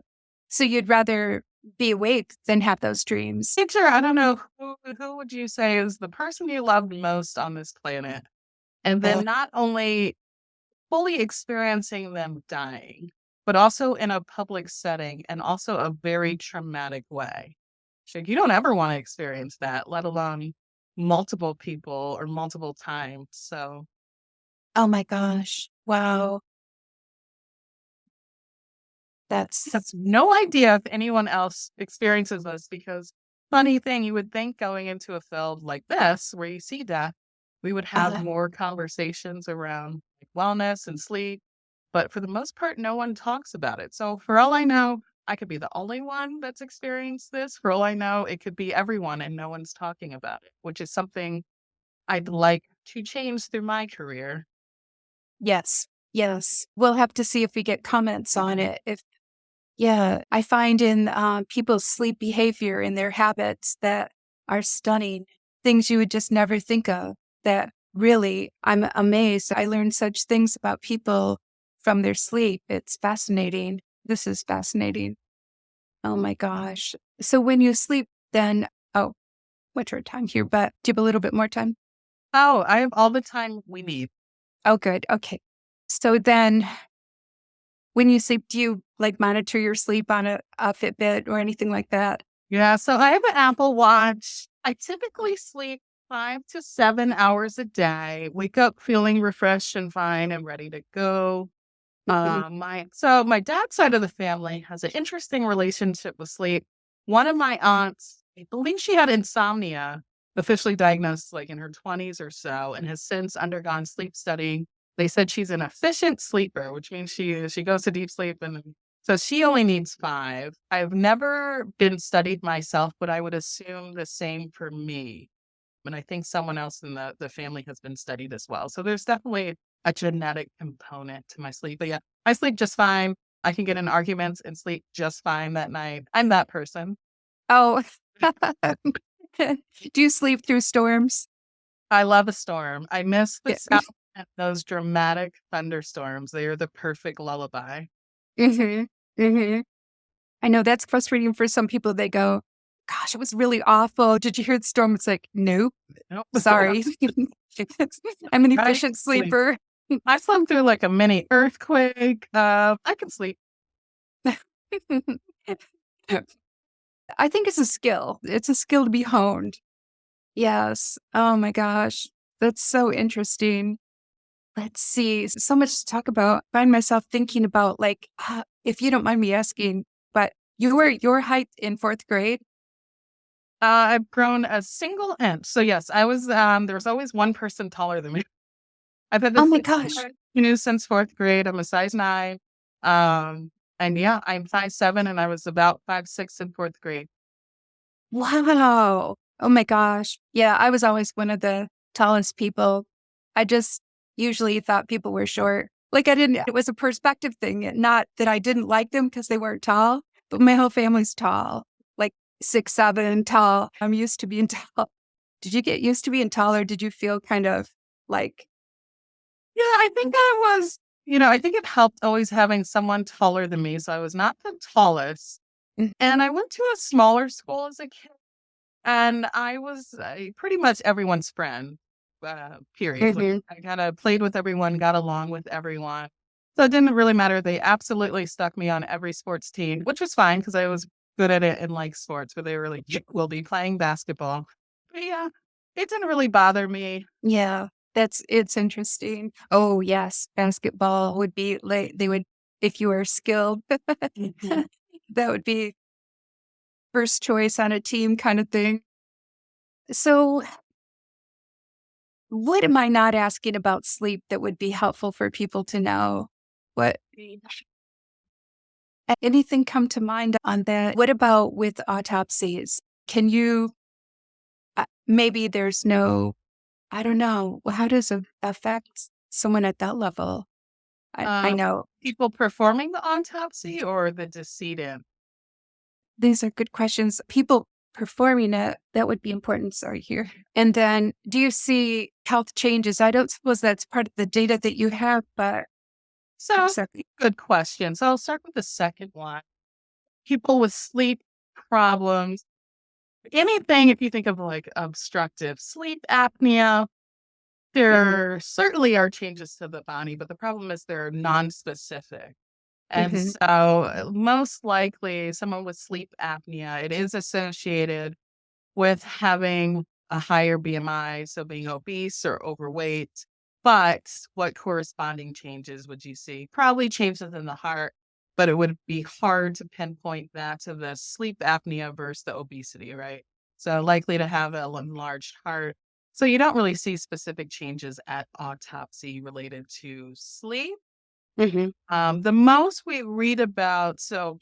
So you'd rather be awake than have those dreams. Teacher, I don't know who would you say is the person you love most on this planet? And then not only fully experiencing them dying, but also in a public setting and also a very traumatic way. So you don't ever want to experience that, let alone multiple people or multiple times. So Oh my gosh. Wow. That's, that's no idea if anyone else experiences this because funny thing, you would think going into a field like this where you see death, we would have more conversations around like, wellness and sleep. But for the most part, no one talks about it. So for all I know, I could be the only one that's experienced this. For all I know, it could be everyone and no one's talking about it, which is something I'd like to change through my career. yes. Yes. We'll have to see if we get comments on it. If, yeah, I find in people's sleep behavior and their habits that are stunning, things you would just never think of. That really, I'm amazed. I learned such things about people from their sleep. It's fascinating. This is fascinating. Oh my gosh. So when you sleep, then, oh, winter time here, but do you have a little bit more time? Oh, I have all the time we need. Oh, good. Okay. So then when you sleep, do you like monitor your sleep on a Fitbit or anything like that? Yeah, so I have an Apple Watch. I typically sleep 5 to 7 hours a day, wake up feeling refreshed and fine and ready to go. Mhm. My dad's side of the family has an interesting relationship with sleep. One of my aunts, I believe she had insomnia, officially diagnosed like in her 20s or so, and has since undergone sleep studying. They said she's an efficient sleeper, which means she goes to deep sleep, and so she only needs 5. I've never been studied myself, but I would assume the same for me. And I think someone else in the family has been studied as well. So there's definitely a genetic component to my sleep. But yeah, I sleep just fine. I can get in arguments and sleep just fine that night. I'm that person. Oh, do you sleep through storms? I love a storm. I miss the Yeah. sound of those dramatic thunderstorms. They are the perfect lullaby. hmm hmm I know that's frustrating for some people. They go, gosh, it was really awful. Did you hear the storm? It's like, nope, Nope. sorry. I'm an I efficient sleep. sleeper. I slept through like a mini earthquake. I can sleep. I think it's a skill. It's a skill to be honed. Yes. Oh my gosh. That's so interesting. Let's see. So much to talk about. Find myself thinking about like, if you don't mind me asking, but you were your height in fourth grade. I've grown a single inch. So yes, I was. There was always one person taller than me. I've had Oh this my gosh. since fourth grade. I'm a size 9. And yeah, I'm 5'7", and I was about 5'6" in fourth grade. Wow. Oh my gosh. Yeah, I was always one of the tallest people. I just usually thought people were short. Like I didn't, it was a perspective thing, not that I didn't like them because they weren't tall, but my whole family's tall, like 6'7" tall. I'm used to being tall. Did you get used to being tall or did you feel kind of like, Yeah, I think I was. I think it helped always having someone taller than me. So I was not the tallest, and I went to a smaller school as a kid. And I was pretty much everyone's friend, period. Like, Mhm. I kind of played with everyone, got along with everyone. So it didn't really matter. They absolutely stuck me on every sports team, which was fine because I was good at it and like sports, but they were like, "You will be playing basketball." But yeah, it didn't really bother me. Yeah, it's interesting. Oh, yes, basketball would be like they would if you were skilled, Mhm. that would be first choice on a team kind of thing. So, what am I not asking about sleep that would be helpful for people to know? What anything come to mind on that? What about with autopsies? Can you maybe there's no I don't know. How does it affect someone at that level? I Um, know People performing the autopsy or the decedent? these are good questions. People performing it, that would be important. Sorry, here. And then do you see health changes? I don't suppose that's part of the data that you have, but So, exactly. good question. So, I'll start with the second one. People with sleep problems, anything, if you think of like obstructive sleep apnea, there certainly are changes to the body, but the problem is they're non-specific. And Mm-hmm. so, most likely, someone with sleep apnea, it is associated with having a higher BMI, so being obese or overweight. But what corresponding changes would you see? Probably changes in the heart, but it would be hard to pinpoint that to the sleep apnea versus the obesity, right? So likely to have an enlarged heart. So you don't really see specific changes at autopsy related to sleep. Mm-hmm. The most we read about, so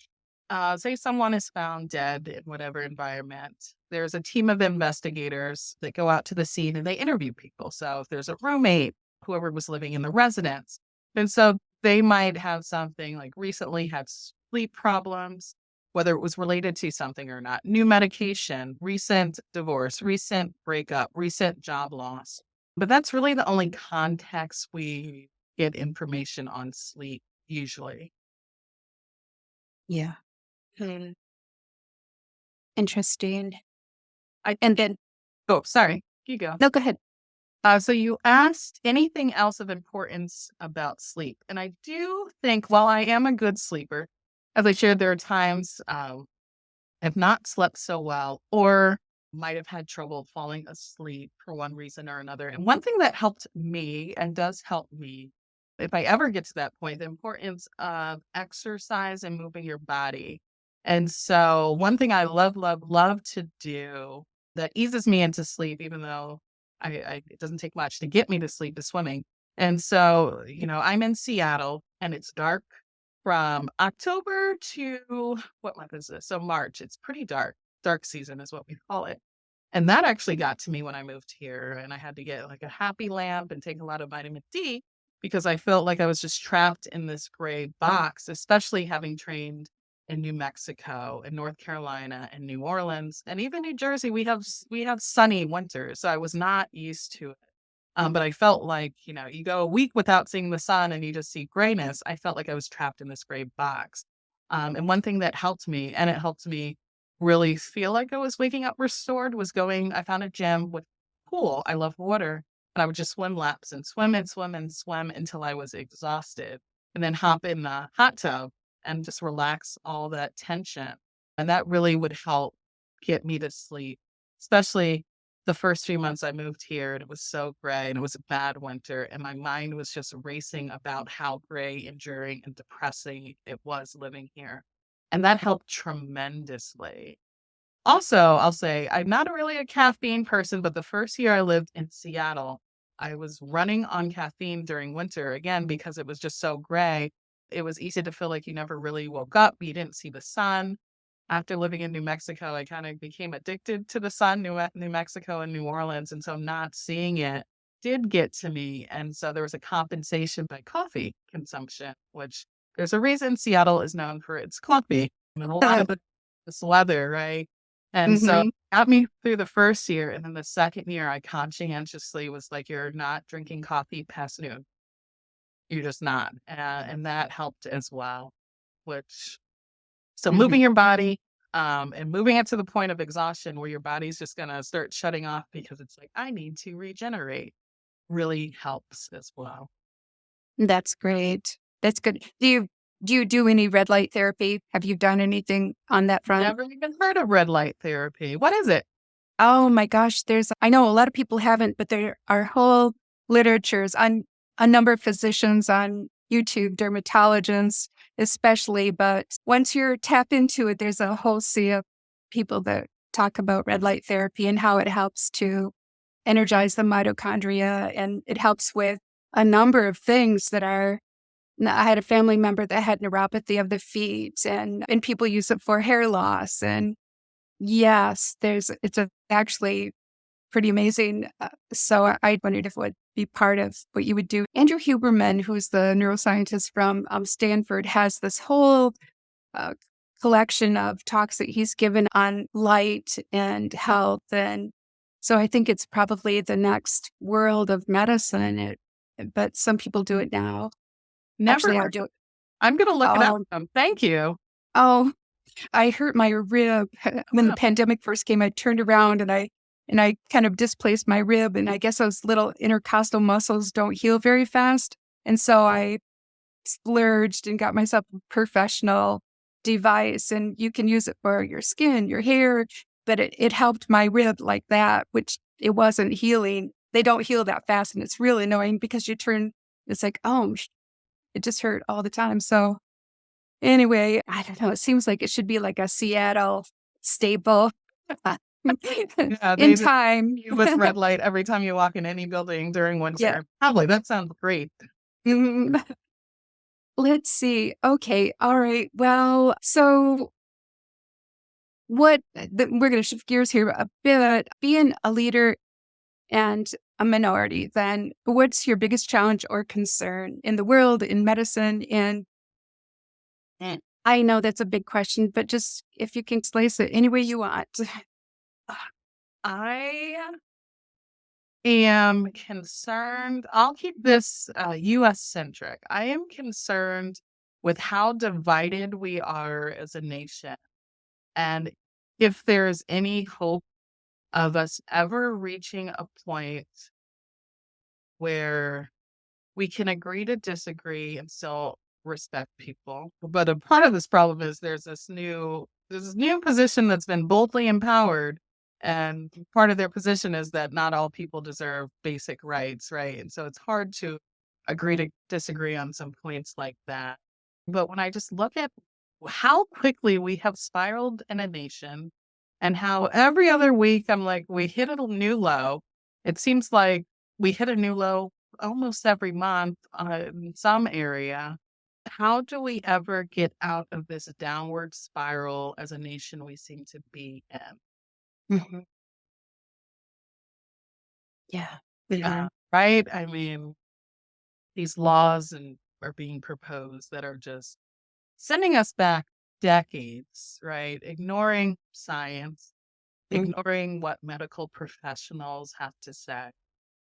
say someone is found dead in whatever environment, there's a team of investigators that go out to the scene and they interview people. So if there's a roommate, whoever was living in the residence, and so they might have something like recently had sleep problems, whether it was related to something or not, new medication, recent divorce, recent breakup, recent job loss. But that's really the only context we get information on sleep usually. Yeah. Interesting. I And then, Oh, sorry. You go. no, go ahead. So you asked anything else of importance about sleep, and I do think while I am a good sleeper, as I shared, there are times have not slept so well or might have had trouble falling asleep for one reason or another. And one thing that helped me and does help me, if I ever get to that point, the importance of exercise and moving your body. And so, one thing I love, love, love to do that eases me into sleep, even though it doesn't take much to get me to sleep, is swimming. And so, I'm in Seattle and it's dark from October to what month is this? So March. It's pretty dark. Dark season is what we call it. And that actually got to me when I moved here. And I had to get like a happy lamp and take a lot of vitamin D because I felt like I was just trapped in this gray box, especially having trained in New Mexico and North Carolina and New Orleans and even New Jersey. We have sunny winters. So I was not used to it. But I felt like, you go a week without seeing the sun and you just see grayness. I felt like I was trapped in this gray box. And one thing that helped me, and it helped me really feel like I was waking up restored, was I found a gym with a pool. I love water. And I would just swim laps and swim and swim and swim until I was exhausted. And then hop in the hot tub and just relax all that tension. And that really would help get me to sleep, especially the first 3 months I moved here, and it was so gray and it was a bad winter, and my mind was just racing about how gray, enduring, and depressing it was living here. And that helped tremendously. Also, I'll say I'm not really a caffeine person, but the first year I lived in Seattle, I was running on caffeine during winter again because it was just so gray. It was easy to feel like you never really woke up, you didn't see the sun. After living in New Mexico, I kind of became addicted to the sun, New Mexico and New Orleans, and so not seeing it did get to me, and so there was a compensation by coffee consumption, which there's a reason Seattle is known for its coffee and a lot of this weather, right? And so Mm-hmm. it got me through the first year, and then the second year, I conscientiously was like, "You're not drinking coffee past noon. You're just not," and that helped as well, which so Mm-hmm. moving your body, and moving it to the point of exhaustion where your body's just gonna start shutting off because it's like, "I need to regenerate," really helps as well. That's great. That's good. Do you do any red light therapy? Have you done anything on that front? Never even heard of red light therapy. What is it? Oh my gosh, I know a lot of people haven't, but there are whole literatures on a number of physicians on YouTube, dermatologists especially. But once you're tap into it, there's a whole sea of people that talk about red light therapy and how it helps to energize the mitochondria and it helps with a number of things that are. I had a family member that had neuropathy of the feet and people use it for hair loss and yes, actually pretty amazing. So I wondered if it would be part of what you would do. Andrew Huberman, who's the neuroscientist from Stanford, has this whole uh, collection of talks that he's given on light and health. And so I think it's probably the next world of medicine. But some people do it now. Never Actually, I heard. do it. I'm gonna look it up. Oh, Thank you. oh, I hurt my rib when the Oh, pandemic first came. I turned around and I kind of displaced my rib, and I guess those little intercostal muscles don't heal very fast. And so I splurged and got myself a professional device, and you can use it for your skin, your hair, but it helped my rib like that, which it wasn't healing. They don't heal that fast, and it's really annoying because it's like, oh, it just hurt all the time. So anyway, I don't know. It seems like it should be like a Seattle staple yeah, in they just time. you with red light every time you walk in any building during Yeah. winter. Probably that sounds great. Mm, let's see. Okay. All right. Well, so we're going to shift gears here a bit. Being a leader and a minority, then what's your biggest challenge or concern in the world, in medicine? And Mm. I know that's a big question, but just if you can slice it any way you want. I am concerned. I'll keep this US centric. I am concerned with how divided we are as a nation. And if there's any hope of us ever reaching a point where we can agree to disagree and still respect people. But a part of this problem is there's this new position that's been boldly empowered. And part of their position is that not all people deserve basic rights, right? And so it's hard to agree to disagree on some points like that. But when I just look at how quickly we have spiraled in a nation and how every other week I'm like, we hit a new low. It seems like we hit a new low almost every month in some area. How do we ever get out of this downward spiral as a nation we seem to be in? Mhm. Yeah. Yeah. Right? I mean, these laws and are being proposed that are just sending us back decades, right? Ignoring science, Mm. ignoring what medical professionals have to say,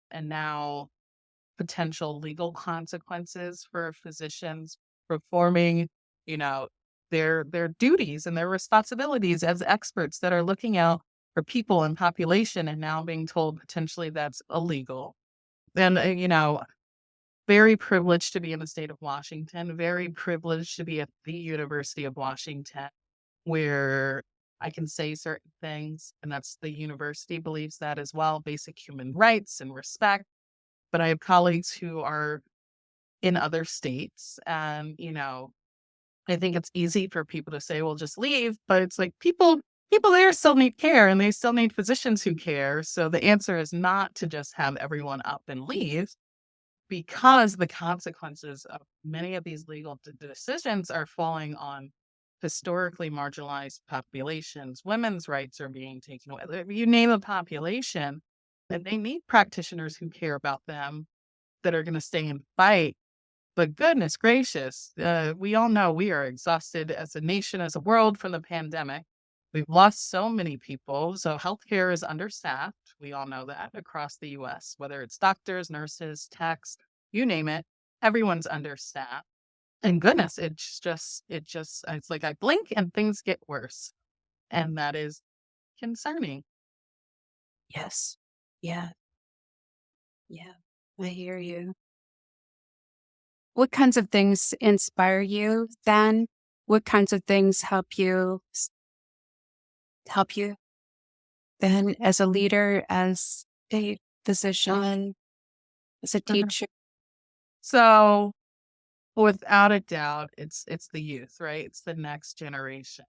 and now potential legal consequences for physicians performing, you know, their duties and their responsibilities as experts that are looking out for people and population and now being told potentially that's illegal. And very privileged to be in the state of Washington, very privileged to be at the University of Washington where I can say certain things and that's the university believes that as well, basic human rights and respect. But I have colleagues who are in other states and, I think it's easy for people to say, "Well, just leave," but it's like people there still need care and they still need physicians who care. So the answer is not to just have everyone up and leave because the consequences of many of these legal decisions are falling on historically marginalized populations. Women's rights are being taken away. You name a population, and they need practitioners who care about them that are going to stay and fight. But goodness gracious, we all know we are exhausted as a nation, as a world from the pandemic. We've lost so many people. So healthcare is understaffed. We all know that across the US, whether it's doctors, nurses, techs, you name it, everyone's understaffed. And goodness, it's like I blink and things get worse. And that is concerning. Yes. Yeah. Yeah. I hear you. What kinds of things inspire you then? What kinds of things help you then as a leader, as a physician, as a Mhm. teacher? So without a doubt, it's the youth, right? It's the next generation.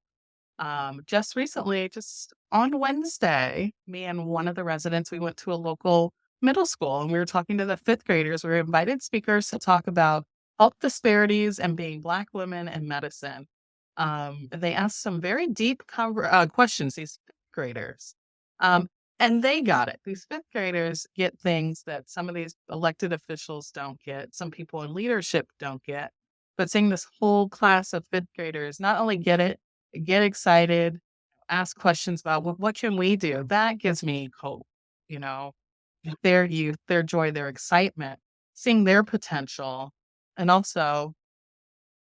Just recently, just on Wednesday, me and one of the residents, we went to a local middle school and we were talking to the fifth graders. We were invited speakers to talk about health disparities and being Black women in medicine. They asked some very deep questions, these fifth graders. Um, and they got it. These fifth graders get things that some of these elected officials don't get, some people in leadership don't get. But seeing this whole class of fifth graders not only get it, get excited, ask questions about what can we do? That gives me hope, you know, their youth, their joy, their excitement, seeing their potential. And also,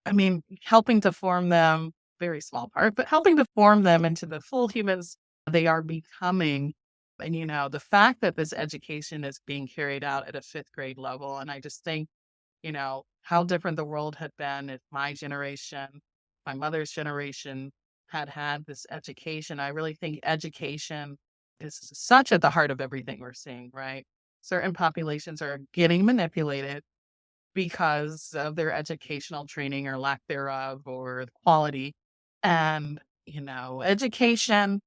I mean, helping to form them, very small part, but helping to form them into the full humans they are becoming. And, the fact that this education is being carried out at a fifth grade level. And I just think, how different the world had been if my generation, my mother's generation had this education. I really think education is such at the heart of everything we're seeing, right? Certain populations are getting manipulated because of their educational training or lack thereof or the quality. And, education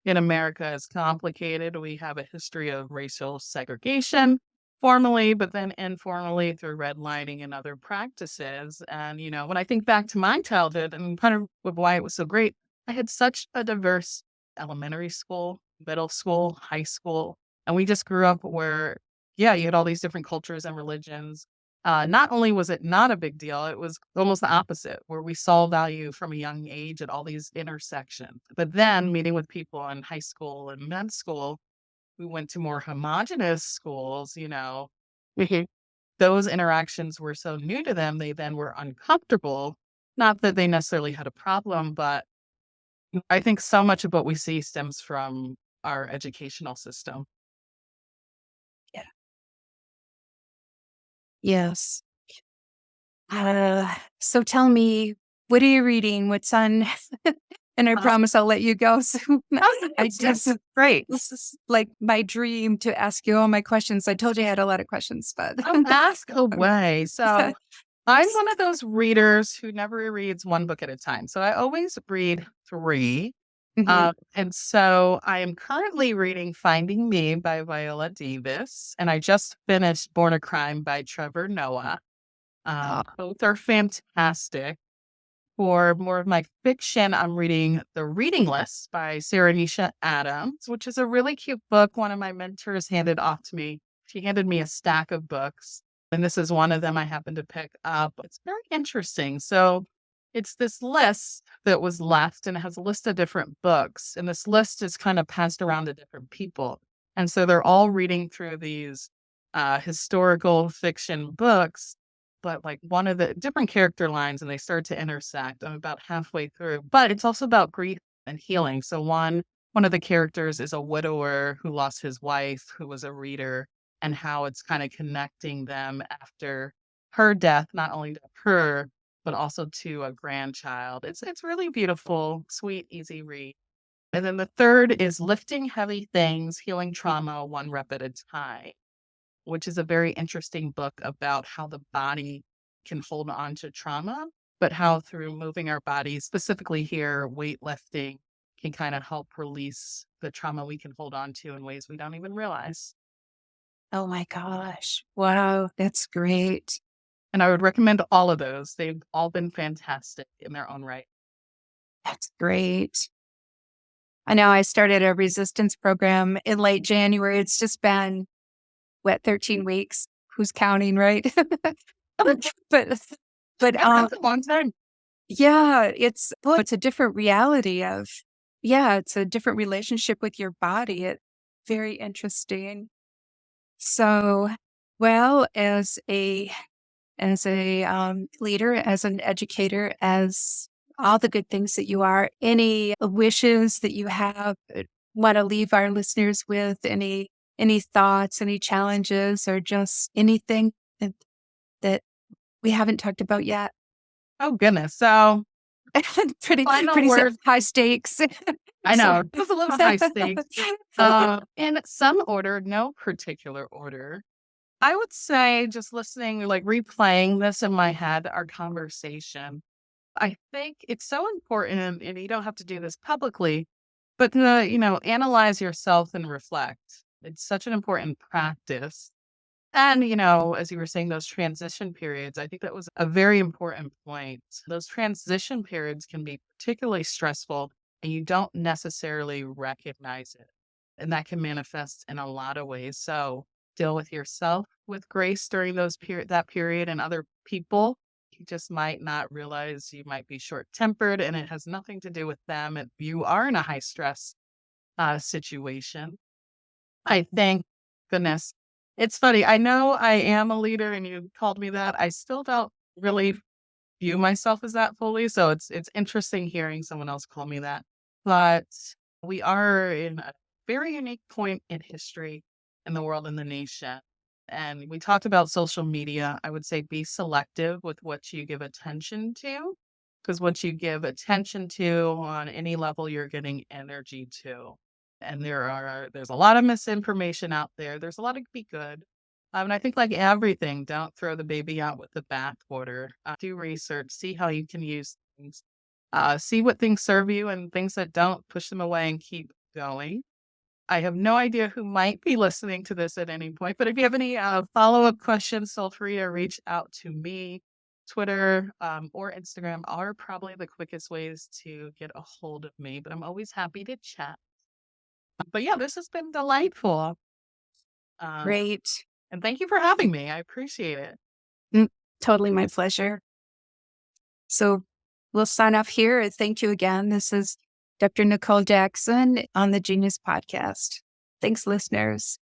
in America is complicated. We have a history of racial segregation formally, but then informally through redlining and other practices. And, when I think back to my childhood and kind of why it was so great, I had such a diverse elementary school, middle school, high school. And we just grew up where, yeah, you had all these different cultures and religions. Not only was it not a big deal, it was almost the opposite, where we saw value from a young age at all these intersections. But then meeting with people in high school and med school, we went to more homogenous schools, Mhm. Those interactions were so new to them, they then were uncomfortable. Not that they necessarily had a problem, but I think so much of what we see stems from our educational system. Yeah. Yes. So tell me, what are you reading? What's on? And I promise I'll let you go soon. I just Great. This is like my dream to ask you all my questions. I told you I had a lot of questions, but Oh, ask away. So I'm one of those readers who never reads one book at a time. So I always read three. Mhm. And so I am currently reading Finding Me by Viola Davis, and I just finished Born a Crime by Trevor Noah. Oh, Both are fantastic. For more of my fiction, I'm reading The Reading List by Sarah Nisha Adams, which is a really cute book. One of my mentors handed off to me. She handed me a stack of books, and this is one of them I happened to pick up. It's very interesting. So it's this list that was left, and it has a list of different books. And this list is kind of passed around to different people. And so they're all reading through these historical fiction books, but like one of the different character lines and they start to intersect. I'm about halfway through, but it's also about grief and healing. So one of the characters is a widower who lost his wife, who was a reader, and how it's kind of connecting them after her death, not only to her, but also to a grandchild. It's really beautiful, sweet, easy read. And then the third is Lifting Heavy Things, Healing Trauma One Rep at a Time, which is a very interesting book about how the body can hold on to trauma, but how through moving our bodies, specifically here, weightlifting, can kind of help release the trauma we can hold on to in ways we don't even realize. oh my gosh. Wow, that's great. And I would recommend all of those. They've all been fantastic in their own right. That's great. I know I started a resistance program in late January. It's just been, what, 13 weeks? Who's counting, right? But but, Yeah, that's a long time. yeah, it's a different reality of yeah, it's a different relationship with your body. Very interesting. So, well, as a leader, as an educator, as all the good things that you are, any wishes that you have, want to leave our listeners with, any thoughts, any challenges, or just anything that, that we haven't talked about yet? Oh, goodness. So, pretty final pretty word. high stakes. I So know, just a little high stakes. In some order, no particular order. I would say just listening, like replaying this in my head, our conversation. I think it's so important, and you don't have to do this publicly, but analyze yourself and reflect. It's such an important practice. And, as you were saying, those transition periods, I think that was a very important point. Those transition periods can be particularly stressful and you don't necessarily recognize it. And that can manifest in a lot of ways. So deal with yourself with grace during that period and other people. You just might not realize you might be short tempered, and it has nothing to do with them. If you are in a high stress situation, I thank goodness. It's funny. I know I am a leader, and you called me that. I still don't really view myself as that fully. So it's interesting hearing someone else call me that. But we are in a very unique point in history, in the world, in the nation. And we talked about social media. I would say be selective with what you give attention to, because what you give attention to on any level, you're getting energy to. And there's a lot of misinformation out there. There's a lot of be good. And I think like everything, don't throw the baby out with the bathwater. Do research, see how you can use things, see what things serve you and things that don't, push them away and keep going. I have no idea who might be listening to this at any point, but if you have any follow-up questions, feel free to reach out to me. Twitter or Instagram are probably the quickest ways to get a hold of me, but I'm always happy to chat. But yeah, this has been delightful. Uh, Great. and thank you for having me. I appreciate it. Mm, Totally my pleasure. So we'll sign off here. Thank you again. This is Dr. Nicole Jackson on the Genius Podcast. Thanks, listeners.